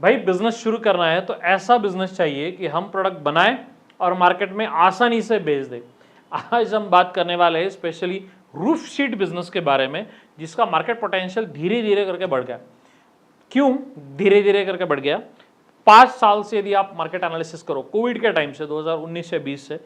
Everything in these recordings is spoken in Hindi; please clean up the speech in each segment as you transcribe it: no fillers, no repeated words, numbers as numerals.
भाई बिजनेस शुरू करना है तो ऐसा बिजनेस चाहिए कि हम प्रोडक्ट बनाएं और मार्केट में आसानी से बेच दें। आज हम बात करने वाले हैं स्पेशली रूफ शीट बिजनेस के बारे में, जिसका मार्केट पोटेंशियल धीरे धीरे करके बढ़ गया। क्यों धीरे धीरे करके बढ़ गया? 5 साल से यदि आप मार्केट एनालिसिस करो, कोविड के टाइम से 2019 से 20 से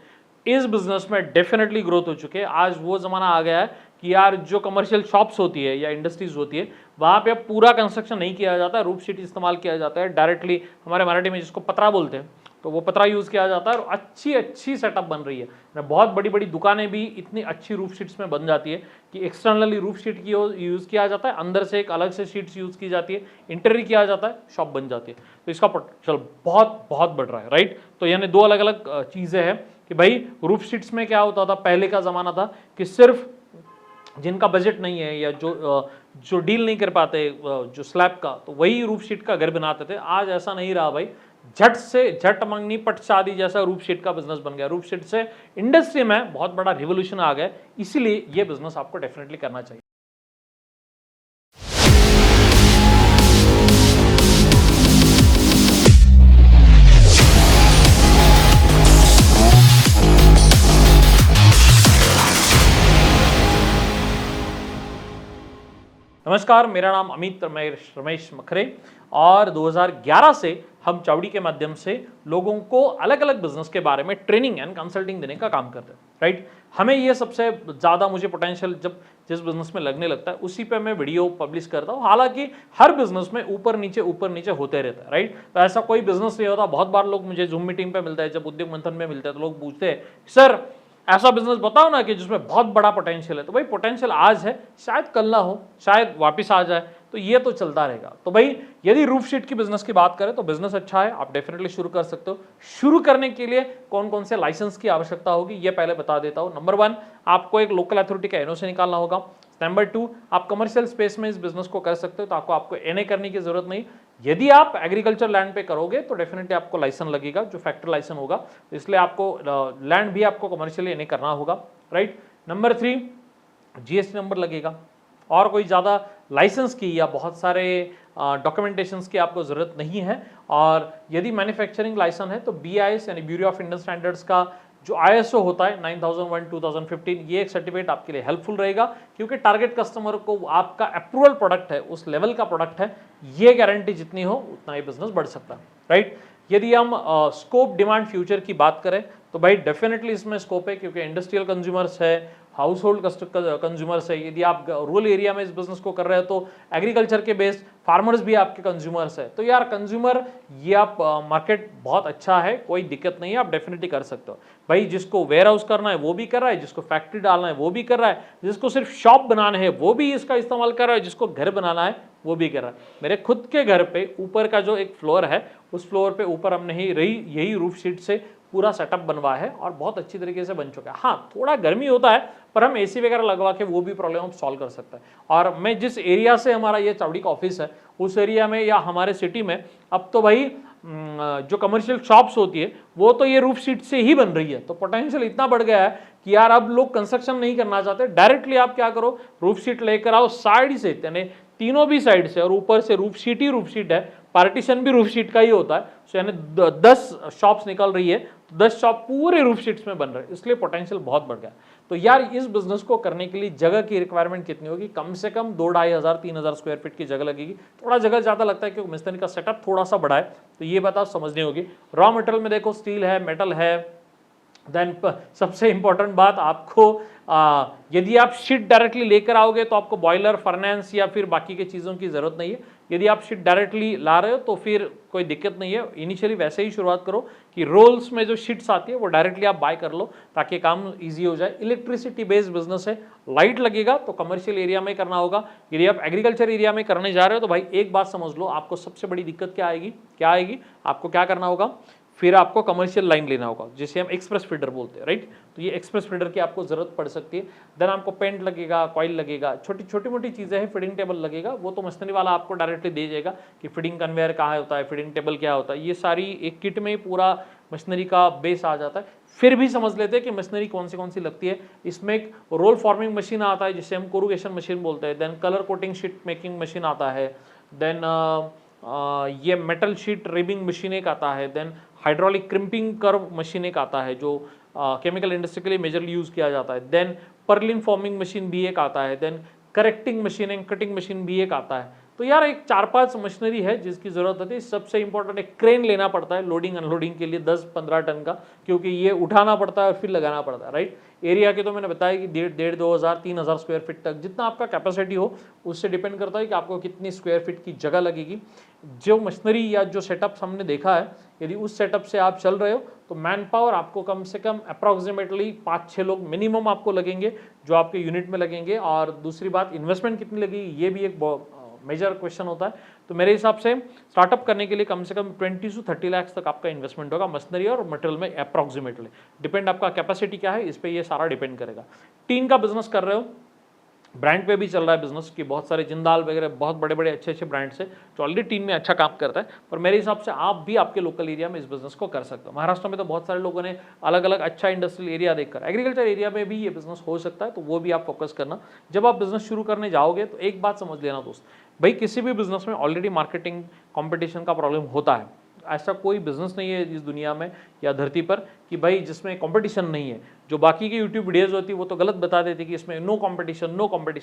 इस बिजनेस में डेफिनेटली ग्रोथ हो चुकी है। आज वो जमाना आ गया है कि यार जो कमर्शियल शॉप्स होती है या इंडस्ट्रीज होती है, वहां पे अब पूरा कंस्ट्रक्शन नहीं किया जाता है, रूफ शीट इस्तेमाल किया जाता है डायरेक्टली। हमारे मराठी में जिसको पतरा बोलते हैं, तो वो पतरा यूज किया जाता है और अच्छी अच्छी सेटअप बन रही है। बहुत बड़ी बड़ी दुकानें भी इतनी अच्छी रूफ शीट्स में बन जाती है कि एक्सटर्नली रूफ शीट की यूज किया जाता है, अंदर से एक अलग से शीट्स यूज की जाती है, इंटीरियर किया जाता है, शॉप बन जाती है। तो इसका पोटेंशियल बहुत बहुत बढ़ रहा है, राइट। तो यानी दो अलग अलग चीजें हैं कि भाई रूफ शीट्स में क्या होता था, पहले का जमाना था कि सिर्फ जिनका बजट नहीं है या जो डील नहीं कर पाते जो स्लैब का, तो वही रूफ शीट का घर बनाते थे। आज ऐसा नहीं रहा भाई, झट से झट मंगनी पट शादी जैसा रूफ शीट का बिजनेस बन गया। रूफ शीट से इंडस्ट्री में बहुत बड़ा रिवोल्यूशन आ गया, इसीलिए ये बिजनेस आपको डेफिनेटली करना चाहिए। नमस्कार, मेरा नाम अमित रमेश मखरे और 2011 से हम चावड़ी के माध्यम से लोगों को अलग अलग बिजनेस के बारे में ट्रेनिंग एंड कंसल्टिंग देने का काम करते हैं, राइट। हमें ये सबसे ज़्यादा मुझे पोटेंशियल जब जिस बिजनेस में लगने लगता है उसी पे मैं वीडियो पब्लिश करता हूँ। हालांकि हर बिजनेस में ऊपर नीचे होते रहता है, राइट। तो ऐसा कोई बिजनेस नहीं होता। बहुत बार लोग मुझे जूम मीटिंग पे मिलता है, जब उद्योग मंथन में मिलता है, तो लोग पूछते हैं सर ऐसा बिजनेस बताओ ना कि जिसमें बहुत बड़ा पोटेंशियल है। तो भाई पोटेंशियल आज है, शायद कल ना हो, शायद वापस आ जाए, तो ये तो चलता रहेगा। तो भाई यदि रूफ शीट की बिजनेस की बात करें तो बिजनेस अच्छा है, आप डेफिनेटली शुरू कर सकते हो। शुरू करने के लिए कौन कौन से लाइसेंस की आवश्यकता होगी ये पहले बता देता हूं। नंबर 1, आपको एक लोकल अथॉरिटी का एनओसी निकालना होगा। नंबर 2, आप कमर्शियल स्पेस में इस बिजनेस को कर सकते हो, तो आपको एनए करने की जरूरत नहीं। यदि आप एग्रीकल्चर लैंड पे करोगे तो डेफिनेटली आपको लाइसेंस लगेगा, जो फैक्ट्री लाइसेंस होगा, तो इसलिए आपको लैंड भी आपको कमर्शियली एनए करना होगा, राइट। नंबर 3, जीएसटी नंबर लगेगा। और कोई ज़्यादा लाइसेंस की या बहुत सारे डॉक्यूमेंटेशंस की आपको ज़रूरत नहीं है। और यदि मैन्युफैक्चरिंग लाइसेंस है तो BIS यानी ब्यूरो ऑफ इंडियन स्टैंडर्ड्स का जो ISO होता है 9001 2015, ये एक सर्टिफिकेट आपके लिए हेल्पफुल रहेगा, क्योंकि टारगेट कस्टमर को आपका अप्रूवल प्रोडक्ट है, उस लेवल का प्रोडक्ट है, ये गारंटी जितनी हो उतना ही बिजनेस बढ़ सकता है, राइट। यदि हम स्कोप डिमांड फ्यूचर की बात करें तो भाई डेफिनेटली इसमें स्कोप है, क्योंकि इंडस्ट्रियल कंज्यूमर्स है, हाउस होल्ड कंज्यूमर्स है। यदि आप रूरल एरिया में इस बिजनेस को कर रहे हो तो एग्रीकल्चर के बेस्ड फार्मर्स भी आपके कंज्यूमर्स है। तो यार कंज्यूमर ये आप मार्केट बहुत अच्छा है, कोई दिक्कत नहीं है, आप डेफिनेटली कर सकते हो। भाई जिसको वेयर हाउस करना है वो भी कर रहा है, जिसको फैक्ट्री डालना है वो भी कर रहा है, जिसको सिर्फ शॉप बनाना है वो भी इसका इस्तेमाल कर रहा है, जिसको घर बनाना है वो भी कर रहा है। मेरे खुद के घर पे ऊपर का जो एक फ्लोर है, उस फ्लोर पे ऊपर हमने यही रूफ शीट से पूरा सेटअप बनवा है और बहुत अच्छी तरीके से बन चुका है। हाँ, थोड़ा गर्मी होता है, पर हम AC वगैरह लगवा के वो भी प्रॉब्लम हम सॉल्व कर सकते हैं। और मैं जिस एरिया से हमारा ये चावड़ी का ऑफिस है, उस एरिया में या हमारे सिटी में अब तो भाई जो कमर्शियल शॉप्स होती है वो तो ये रूफ शीट से ही बन रही है। तो पोटेंशियल इतना बढ़ गया है कि यार अब लोग कंस्ट्रक्शन नहीं करना चाहते, डायरेक्टली आप क्या करो, रूफ शीट लेकर आओ साइड से, यानी तीनों भी साइड से, और ऊपर से रूफ शीट ही रूफ शीट है, पार्टीशन भी रूफ शीट का ही होता है। सो यानी 10 शॉप्स निकल रही है, 10 शॉप पूरे रूफ शीट्स में बन रहे हैं, इसलिए पोटेंशियल बहुत बढ़ गया। तो यार इस बिजनेस को करने के लिए जगह की रिक्वायरमेंट कितनी होगी? कम से कम 2-2,500-3,000 स्क्वायर फीट की जगह लगेगी। थोड़ा जगह ज़्यादा लगता है क्योंकि मिस्त्री का सेटअप थोड़ा सा बड़ा है, तो ये बात आप समझनी होगी। रॉ मटेरियल में देखो, स्टील है, मेटल है। देन सबसे इंपॉर्टेंट बात, आपको यदि आप शीट डायरेक्टली लेकर आओगे तो आपको बॉयलर, फर्नेंस या फिर बाकी की चीज़ों की ज़रूरत नहीं है। यदि आप शीट डायरेक्टली ला रहे हो तो फिर कोई दिक्कत नहीं है। इनिशियली वैसे ही शुरुआत करो कि रोल्स में जो शीट्स आती है वो डायरेक्टली आप बाय कर लो, ताकि काम ईजी हो जाए। इलेक्ट्रिसिटी बेस्ड बिजनेस है, लाइट लगेगा तो कमर्शियल एरिया में करना होगा। यदि आप एग्रीकल्चर एरिया में करने जा रहे हो तो भाई एक बात समझ लो, आपको सबसे बड़ी दिक्कत क्या आएगी, आपको क्या करना होगा, फिर आपको कमर्शियल लाइन लेना होगा, जिसे हम एक्सप्रेस फीडर बोलते हैं, राइट। तो ये एक्सप्रेस फीडर की आपको जरूरत पड़ सकती है। देन आपको पेंट लगेगा, कॉइल लगेगा, छोटी मोटी चीज़ें हैं, फीडिंग टेबल लगेगा, वो तो मशीनरी वाला आपको डायरेक्टली दे जाएगा कि फीडिंग कन्वेयर कहाँ होता है, फीडिंग टेबल क्या होता है। ये सारी एक किट में ही पूरा मशीनरी का बेस आ जाता है। फिर भी समझ लेते हैं कि मशीनरी कौन सी लगती है। इसमें एक रोल फॉर्मिंग मशीन आता है जिसे हम कोरुगेशन मशीन बोलते हैं। Then colour coating sheet making machine आता है। देन ये मेटल शीट रिबिंग मशीन एक आता है, then hydraulic crimping curve machine एक आता है जो केमिकल इंडस्ट्री के लिए मेजरली यूज़ किया जाता है, देन पर्लिन फॉर्मिंग मशीन भी एक आता है, then correcting machine and cutting machine भी एक आता है। तो यार एक 4-5 मशीनरी है जिसकी ज़रूरत होती है। सबसे इंपॉर्टेंट एक क्रेन लेना पड़ता है लोडिंग अनलोडिंग के लिए 10-15 टन का, क्योंकि ये उठाना पड़ता है और फिर लगाना पड़ता है, राइट। एरिया के तो मैंने बताया कि 1,500, 2,000, 3,000 स्क्वायर फीट तक जितना आपका कैपेसिटी हो उससे डिपेंड करता है कि आपको कितनी स्क्वायर फीट की जगह लगेगी। जो मशीनरी या जो सेटअप हमने देखा है, यदि उस सेटअप से आप चल रहे हो तो मैन पावर आपको कम से कम अप्रॉक्सीमेटली 5-6 लोग मिनिमम आपको लगेंगे जो आपके यूनिट में लगेंगे। और दूसरी बात, इन्वेस्टमेंट कितनी लगेगी ये भी एक मेजर क्वेश्चन होता है। तो मेरे हिसाब से स्टार्टअप करने के लिए कम से कम 20 से 30 लाख तक आपका इन्वेस्टमेंट होगा मशीनरी और मटेरियल में अप्रॉक्सीमेटली। डिपेंड आपका कैपेसिटी क्या है इस पर ये सारा डिपेंड करेगा। टीन का बिजनेस कर रहे हो, ब्रांड पे भी चल रहा है बिजनेस की, बहुत सारे जिंदाल वगैरह बहुत बड़े बड़े अच्छे अच्छे ब्रांड्स है जो ऑलरेडी टीम में अच्छा काम करता है। पर मेरे हिसाब से आप भी आपके लोकल एरिया में इस बिजनेस को कर सकते हो। महाराष्ट्र में तो बहुत सारे लोगों ने अलग अलग अच्छा इंडस्ट्रियल एरिया देखकर एग्रीकल्चर एरिया में भी ये बिजनेस हो सकता है, तो वो भी आप फोकस करना। जब आप बिजनेस शुरू करने जाओगे तो एक बात समझ लेना दोस्त भाई, किसी भी बिजनेस में ऑलरेडी मार्केटिंग कंपटीशन का प्रॉब्लम होता है। ऐसा कोई बिजनेस नहीं है इस दुनिया में या धरती पर कि भाई जिसमें कंपटीशन नहीं है। जो बाकी की यूट्यूब वीडियोस होती है वो तो गलत बता देती कि इसमें नो कंपटीशन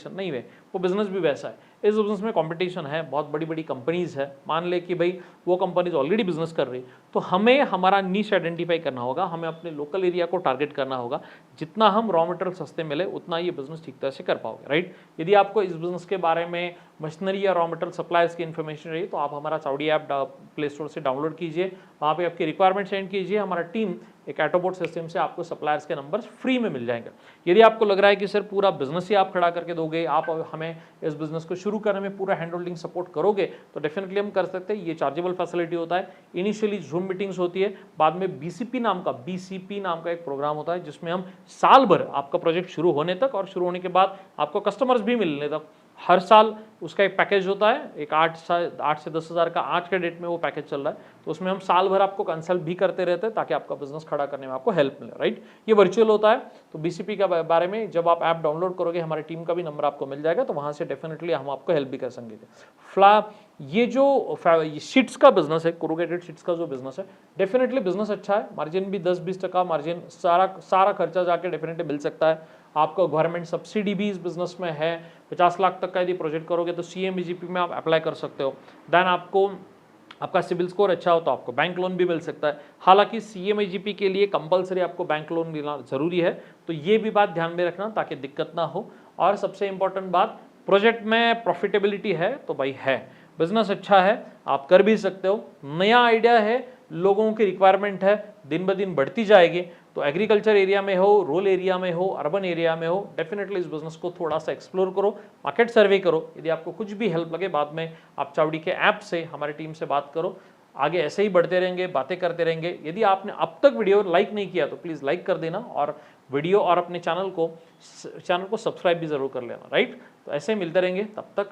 नहीं है। वो बिजनेस भी वैसा है, इस बिजनेस में कंपटीशन है, बहुत बड़ी बड़ी कंपनीज है। मान ले कि भाई वो कंपनीज ऑलरेडी बिजनेस कर रही है, तो हमें हमारा नीश आइडेंटिफाई करना होगा, हमें अपने लोकल एरिया को टारगेट करना होगा। जितना हम रॉ मटेरियल सस्ते मिले उतना ये बिजनेस ठीक तरह से कर पाओगे, राइट। यदि आपको इस बिजनेस के बारे में मशीनरी या रॉ मटेरियल सप्लायर्स की इन्फॉर्मेशन रही तो आप हमारा चावड़ी ऐप प्ले स्टोर से डाउनलोड कीजिए, वहाँ पे आपकी रिक्वायरमेंट सेंड कीजिए। हमारा टीम एक ऑटोबोट सिस्टम से आपको सप्लायर्स के नंबर्स फ्री में मिल जाएंगे। यदि आपको लग रहा है कि सर पूरा बिजनेस ही आप खड़ा करके दोगे, आप हमें इस बिजनेस को शुरू करने में पूरा हैंड होल्डिंग सपोर्ट करोगे, तो डेफिनेटली हम कर सकते हैं। ये चार्जेबल फैसिलिटी होता है। इनिशियली जूम मीटिंग्स होती है, बाद में बीसीपी नाम का एक प्रोग्राम होता है जिसमें हम साल भर आपका प्रोजेक्ट शुरू होने तक और शुरू होने के बाद आपको कस्टमर्स भी मिलने तक हर साल उसका एक पैकेज होता है। एक 8 से 10 हज़ार का आज के डेट में वो पैकेज चल रहा है, तो उसमें हम साल भर आपको कंसल्ट भी करते रहते हैं ताकि आपका बिजनेस खड़ा करने में आपको हेल्प मिले, राइट। ये वर्चुअल होता है। तो बीसीपी के बारे में जब आप ऐप डाउनलोड करोगे हमारी टीम का भी नंबर आपको मिल जाएगा, तो वहाँ से डेफिनेटली हम आपको हेल्प भी कर सकेंगे। ये जो शीट्स का बिजनेस है, कोरुगेटेड शीट्स का जो बिजनेस है, डेफिनेटली बिजनेस अच्छा है। मार्जिन भी 10-20% मार्जिन, सारा खर्चा जाके डेफिनेटली मिल सकता है आपको। गवर्नमेंट सब्सिडी भी इस बिजनेस में है। 50 लाख तक का यदि प्रोजेक्ट करोगे तो CMEGP में आप अप्लाई कर सकते हो। देन आपका सिविल स्कोर अच्छा हो तो आपको बैंक लोन भी मिल सकता है। हालांकि CMEGP के लिए कंपलसरी आपको बैंक लोन लेना जरूरी है, तो ये भी बात ध्यान में रखना ताकि दिक्कत ना हो। और सबसे इंपॉर्टेंट बात, प्रोजेक्ट में प्रॉफिटेबिलिटी है तो भाई है, बिजनेस अच्छा है, आप कर भी सकते हो। नया आइडिया है, लोगों की रिक्वायरमेंट है, दिन ब दिन बढ़ती जाएगी। तो एग्रीकल्चर एरिया में हो, रूरल एरिया में हो, अर्बन एरिया में हो, डेफिनेटली इस बिजनेस को थोड़ा सा एक्सप्लोर करो, मार्केट सर्वे करो। यदि आपको कुछ भी हेल्प लगे बाद में आप चावड़ी के ऐप से हमारी टीम से बात करो। आगे ऐसे ही बढ़ते रहेंगे, बातें करते रहेंगे। यदि आपने अब तक वीडियो लाइक नहीं किया तो प्लीज़ लाइक कर देना, और वीडियो और अपने चैनल को सब्सक्राइब भी ज़रूर कर लेना, राइट। तो ऐसे ही मिलते रहेंगे, तब तक